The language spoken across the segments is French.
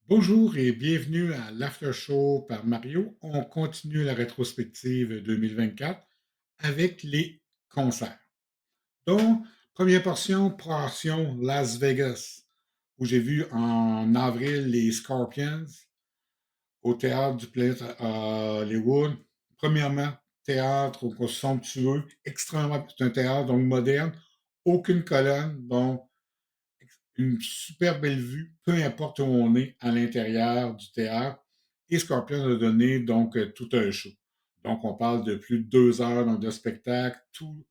Bonjour et bienvenue à l'After Show par Mario. On continue la rétrospective 2024 avec les concerts. Donc, première portion Las Vegas, où j'ai vu en avril les Scorpions au théâtre du Planet Hollywood. Premièrement, théâtre somptueux, extrêmement, c'est un théâtre donc moderne, aucune colonne, donc une super belle vue, peu importe où on est à l'intérieur du théâtre. Et Scorpion a donné donc tout un show. Donc, on parle de plus de 2 heures donc, de spectacle. Tous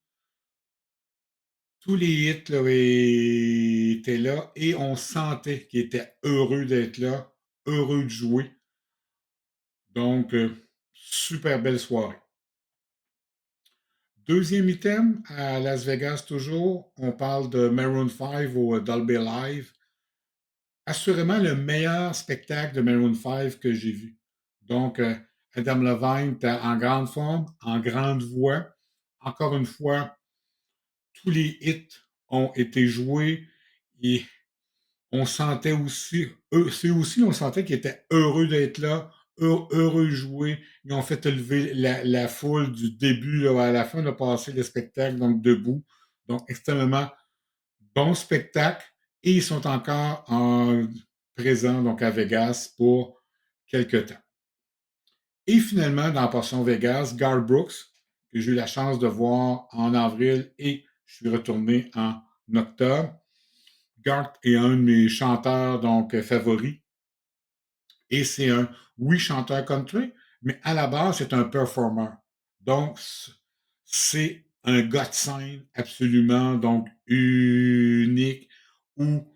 les hits là, étaient là et on sentait qu'ils étaient heureux d'être là, heureux de jouer. Donc, super belle soirée. Deuxième item, à Las Vegas toujours, on parle de Maroon 5 au Dolby Live. Assurément le meilleur spectacle de Maroon 5 que j'ai vu. Donc, Adam Levine était en grande forme, en grande voix. Encore une fois, tous les hits ont été joués et on sentait aussi, c'est aussi, on sentait qu'ils étaient heureux d'être là, heureux de jouer. Ils ont fait lever la foule du début là, à la fin de passer le spectacle, donc debout. Donc, extrêmement bon spectacle et ils sont encore présents donc à Vegas pour quelques temps. Et finalement, dans la portion Vegas, Garth Brooks, que j'ai eu la chance de voir en avril et je suis retourné en octobre. Garth est un de mes chanteurs donc favoris et c'est un, oui, chanteur country, mais à la base, c'est un performer. Donc, c'est un gars de scène absolument donc unique où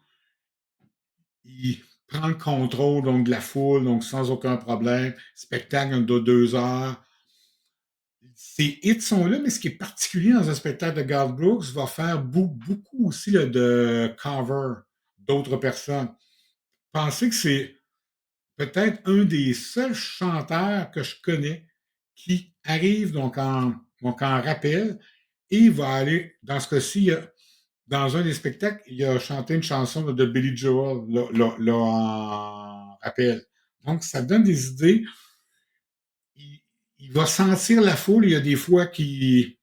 il prend le contrôle donc, de la foule, donc sans aucun problème. Spectacle de 2 heures. Ces hits sont là, mais ce qui est particulier dans un spectacle de Garth Brooks va faire beaucoup aussi là, de cover d'autres personnes. Pensez que c'est peut-être un des seuls chanteurs que je connais qui arrive donc en rappel et il va aller, dans ce cas-ci, dans un des spectacles, il a chanté une chanson de Billy Joel là, en rappel. Donc, ça donne des idées. Il, il va sentir la foule. Il y a des fois qu'il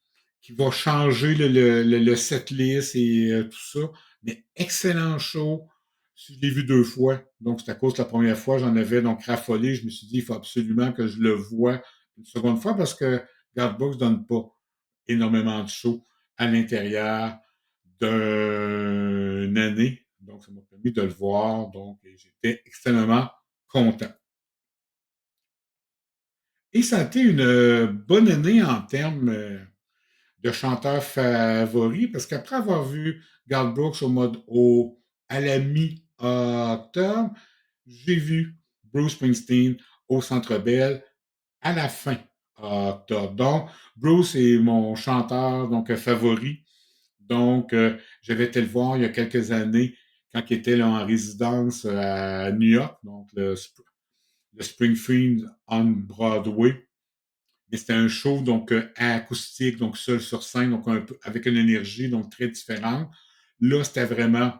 va changer le setlist et tout ça. Mais excellent show. Je l'ai vu 2 fois. Donc, c'est à cause de la première fois, j'en avais donc raffolé. Je me suis dit, il faut absolument que je le voie une seconde fois parce que Garth Brooks ne donne pas énormément de shows à l'intérieur d'une année. Donc, ça m'a permis de le voir. Donc, j'étais extrêmement content. Et ça a été une bonne année en termes de chanteurs favoris, parce qu'après avoir vu Garth Brooks à la mi-octobre, j'ai vu Bruce Springsteen au Centre Bell à la fin octobre. Donc, Bruce est mon chanteur donc favori. Donc, j'avais été le voir il y a quelques années quand il était là, en résidence à New York, donc le Springfield on Broadway. Mais c'était un show donc acoustique, donc seul sur scène, donc un peu, avec une énergie donc très différente. Là, c'était vraiment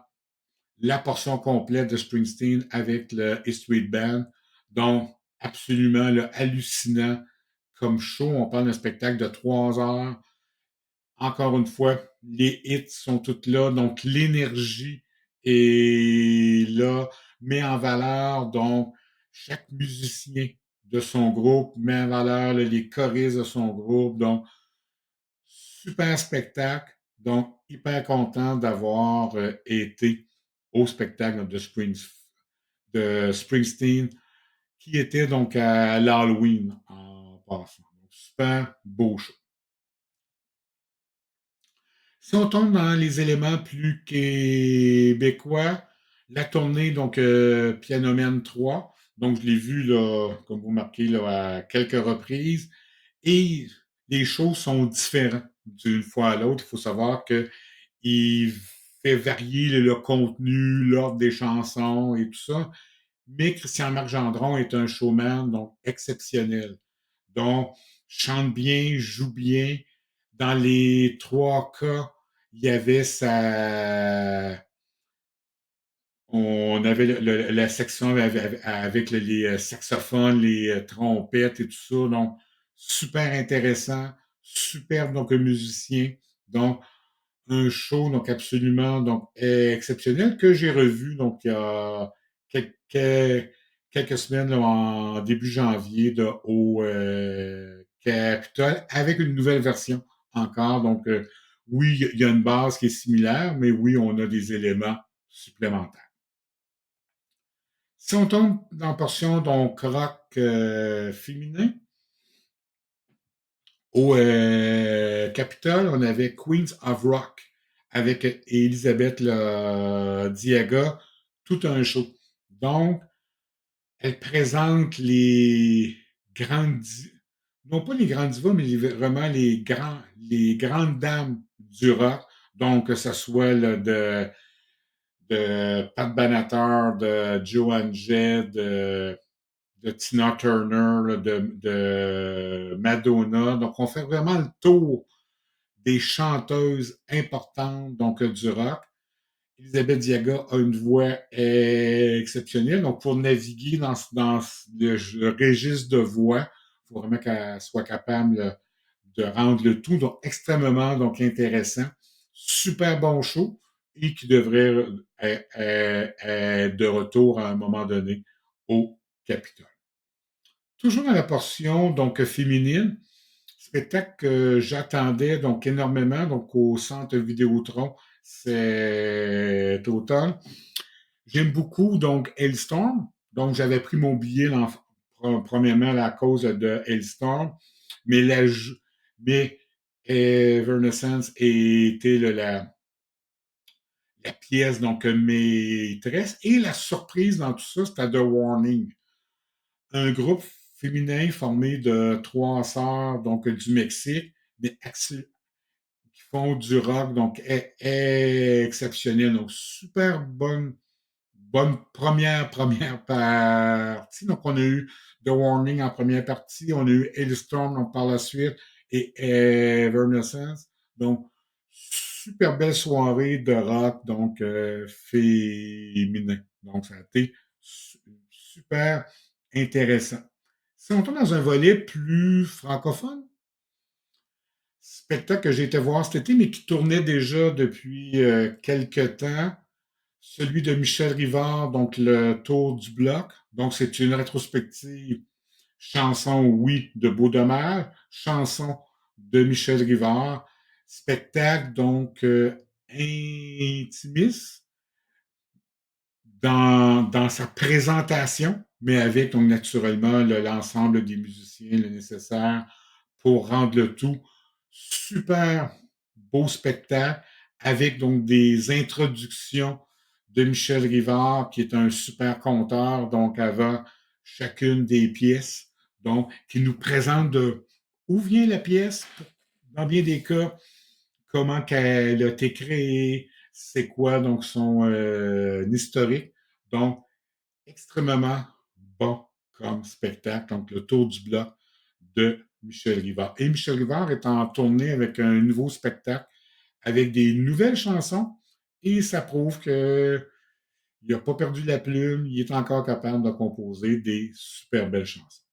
la portion complète de Springsteen avec le E Street Band. Donc, absolument là, hallucinant comme show. On parle d'un spectacle de 3 heures. Encore une fois, les hits sont toutes là, donc l'énergie est là, met en valeur donc chaque musicien de son groupe, met en valeur là, les choristes de son groupe, donc super spectacle, donc hyper content d'avoir été au spectacle de Springsteen qui était donc à l'Halloween en passant. Donc, super beau show. Si on tombe dans les éléments plus québécois, la tournée, donc Pianoman 3, donc je l'ai vu, là, comme vous marquez, là, à quelques reprises, et les choses sont différentes d'une fois à l'autre. Il faut savoir qu'il fait varier le contenu, l'ordre des chansons et tout ça, mais Christian-Marc Gendron est un showman, donc exceptionnel. Donc, chante bien, joue bien. Dans les 3 cas, il y avait On avait la section avec les saxophones, les trompettes et tout ça. Donc, super intéressant, super donc musicien. Donc, un show donc absolument donc exceptionnel que j'ai revu donc il y a quelques semaines là, en début janvier au Capitole avec une nouvelle version encore. Donc, oui, il y a une base qui est similaire, mais oui, on a des éléments supplémentaires. Si on tombe dans la portion donc rock féminin, au Capitole, on avait Queens of Rock avec Elisabeth Diaga, tout un show. Donc, elle présente les grandes, non pas les grandes divas, mais vraiment les grandes dames du rock. Donc, que ce soit là, de Pat Benatar, de Joan Jett, de Tina Turner, là, de Madonna. Donc, on fait vraiment le tour des chanteuses importantes donc du rock. Elisabeth Diaga a une voix exceptionnelle. Donc, pour naviguer dans le registre de voix, il faut vraiment qu'elle soit capable de rendre le tout donc, extrêmement donc, intéressant. Super bon show et qui devrait être de retour à un moment donné au Capitole. Toujours dans la portion donc féminine, spectacle que j'attendais donc énormément donc au centre Vidéotron cet automne. J'aime beaucoup donc Hailstorm. Donc j'avais pris mon billet premièrement à la cause de Hailstorm, mais mais Evanescence était la pièce donc maîtresse et la surprise dans tout ça c'était The Warning, un groupe féminin formé de trois sœurs donc du Mexique, mais qui font du rock, donc exceptionnel. Donc, super bonne première partie. Donc, on a eu The Warning en première partie, on a eu Hailstorm donc, par la suite et Evanescence. Donc, super belle soirée de rock, donc féminin. Donc, ça a été super intéressant. Si on tombe dans un volet plus francophone, spectacle que j'ai été voir cet été, mais qui tournait déjà depuis quelques temps, celui de Michel Rivard, donc le Tour du Bloc. Donc, c'est une rétrospective chanson, oui, de Beau Dommage, chanson de Michel Rivard, spectacle, donc, intimiste dans sa présentation, mais avec, donc, naturellement, l'ensemble des musiciens, le nécessaire pour rendre le tout super beau spectacle avec donc des introductions de Michel Rivard, qui est un super conteur, donc avant chacune des pièces, donc qui nous présente de où vient la pièce, dans bien des cas, comment qu'elle a été créée, c'est quoi donc son historique. Donc, extrêmement bon comme spectacle, donc le Tour du Bloc de Michel Rivard. Et Michel Rivard est en tournée avec un nouveau spectacle, avec des nouvelles chansons, et ça prouve qu'il n'a pas perdu la plume, il est encore capable de composer des super belles chansons.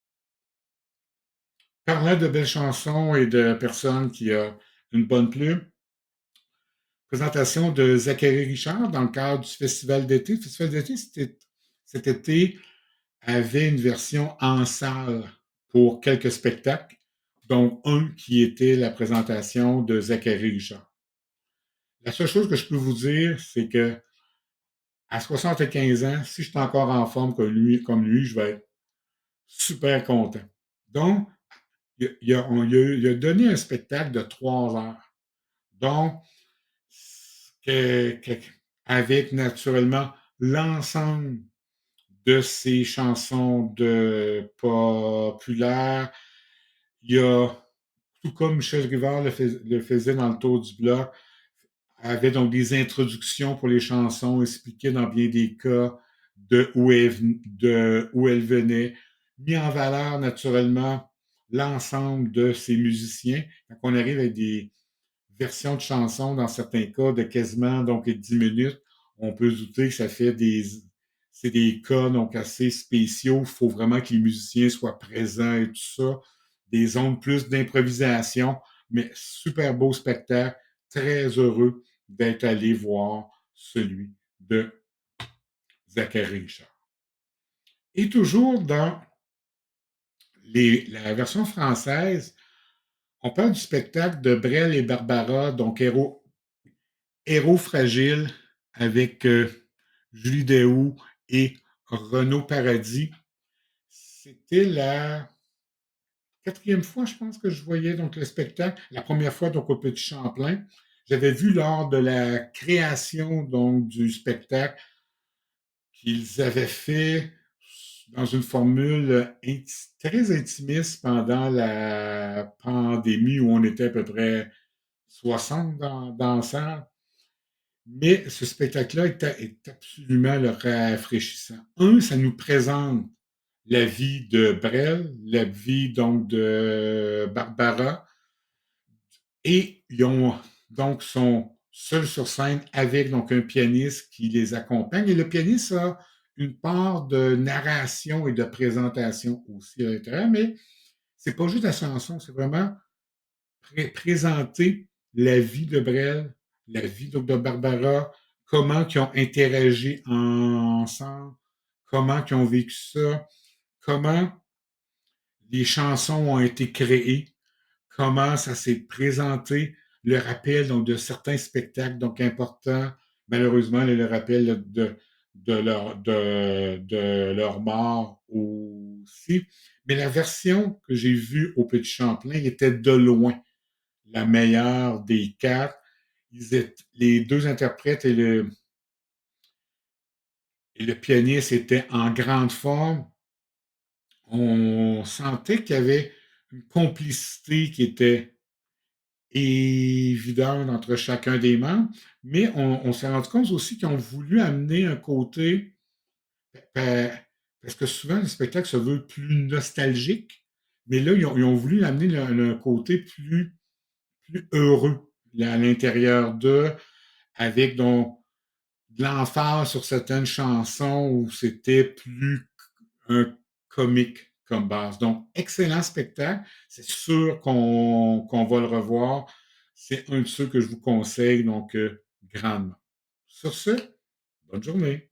Parlant de belles chansons et de personnes qui ont une bonne plume, présentation de Zachary Richard dans le cadre du Festival d'été. Le Festival d'été, cet été, avait une version en salle pour quelques spectacles, dont un qui était la présentation de Zachary Richard. La seule chose que je peux vous dire, c'est que à 75 ans, si je suis encore en forme comme lui, je vais être super content. Donc, il a donné un spectacle de 3 heures. Donc, avec naturellement l'ensemble de ses chansons de populaires. Il y a, tout comme Michel Rivard le faisait dans le Tour du Bloc, avait donc des introductions pour les chansons, expliquait dans bien des cas de où elle venait, mis en valeur naturellement l'ensemble de ces musiciens. Quand on arrive avec des versions de chansons, dans certains cas, de quasiment donc 10 minutes, On peut se douter que c'est des cas donc assez spéciaux. Il faut vraiment que les musiciens soient présents et tout ça. Des zones plus d'improvisation, mais super beau spectacle. Très heureux d'être allé voir celui de Zachary Richard. Et toujours dans la version française, on parle du spectacle de Brel et Barbara, donc Héros fragile, avec Julie Déhoux et Renaud Paradis. C'était la quatrième fois, je pense, que je voyais donc le spectacle. La première fois, donc au Petit Champlain. J'avais vu lors de la création donc du spectacle qu'ils avaient fait dans une formule très intimiste pendant la pandémie où on était à peu près 60 dans la salle. Mais ce spectacle-là est absolument le rafraîchissant. Un, ça nous présente la vie de Brel, la vie donc de Barbara, et ils ont donc sont seuls sur scène avec donc un pianiste qui les accompagne. Et le pianiste a une part de narration et de présentation aussi à l'intérieur, mais c'est pas juste la chanson, c'est vraiment présenter la vie de Brel, la vie donc de Barbara, comment ils ont interagi ensemble, comment ils ont vécu ça, comment les chansons ont été créées, comment ça s'est présenté, le rappel donc, de certains spectacles donc importants, malheureusement le rappel de leur mort aussi. Mais la version que j'ai vue au Petit Champlain était de loin la meilleure des quatre. Les deux interprètes et le pianiste étaient en grande forme. On sentait qu'il y avait une complicité qui était évidente entre chacun des membres, mais on s'est rendu compte aussi qu'ils ont voulu amener un côté, parce que souvent le spectacle se veut plus nostalgique, mais là, ils ont voulu amener un côté plus heureux à l'intérieur d'eux, avec donc de l'emphase sur certaines chansons où c'était plus un comique comme base. Donc, excellent spectacle. C'est sûr qu'on va le revoir. C'est un de ceux que je vous conseille, donc grandement. Sur ce, bonne journée.